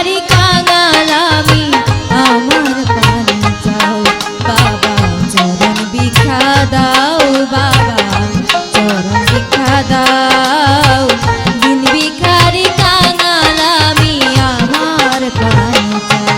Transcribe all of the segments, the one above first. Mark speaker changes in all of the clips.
Speaker 1: ভিখারি কাঙাল আমি আমার পানি চাও বাবা চরণ ভিক্ষা দাও বাবা চরণ ভিক্ষা দাও দিন ভিখারি কাঙাল আমি আমার পানি চাও।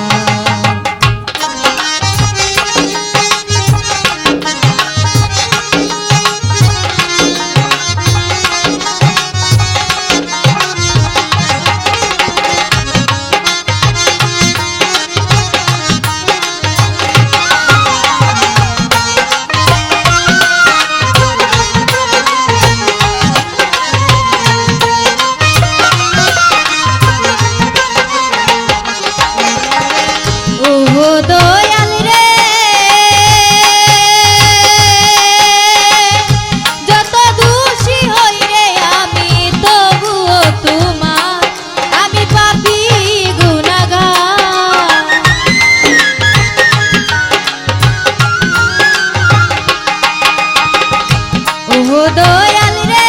Speaker 1: দয়াল রে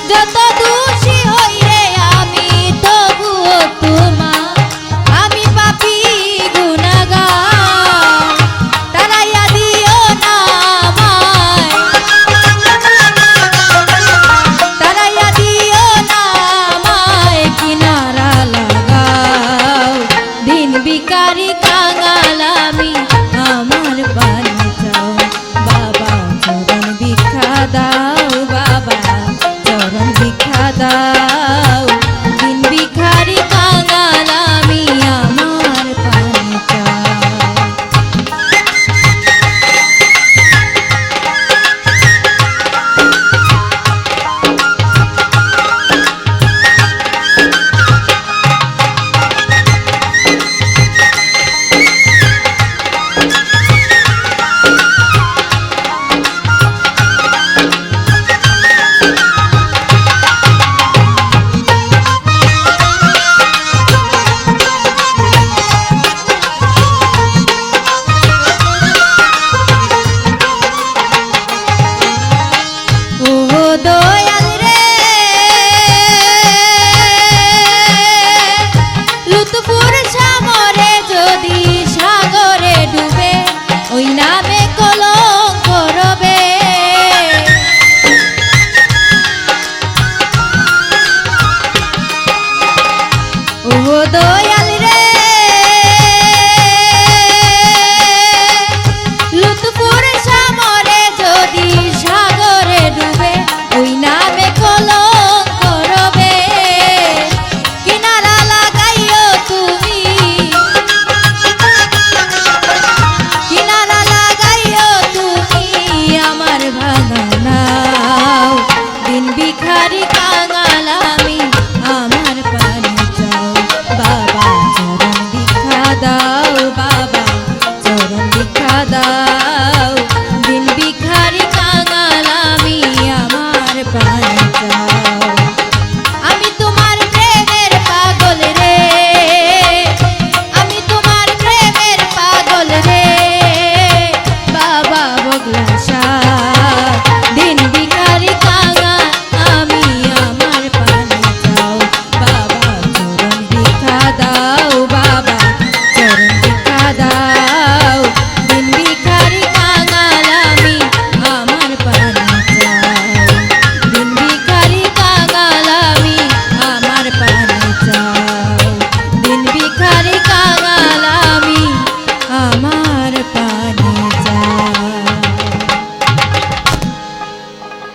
Speaker 1: যত দোষী হই রে আমি তবুও তোমার আমি পাপী গুনাহগার তারাইয়া দিও না আমায় তারাইয়া দিও না আমায় কিনারা লাগাও দিন ভিখারি কাঙাল আমি আমার পানি চাও বাবা চরণ ভিক্ষা দাও বাবা চরণ ভিক্ষা দাও দিন ভিখারি কাঙাল আমি আমার পানি চাও। দয়াল রে লুৎফুর সামরে যদি সাগরে ডুবে ওই নামে কলঙ্ক রবে ও দয়াল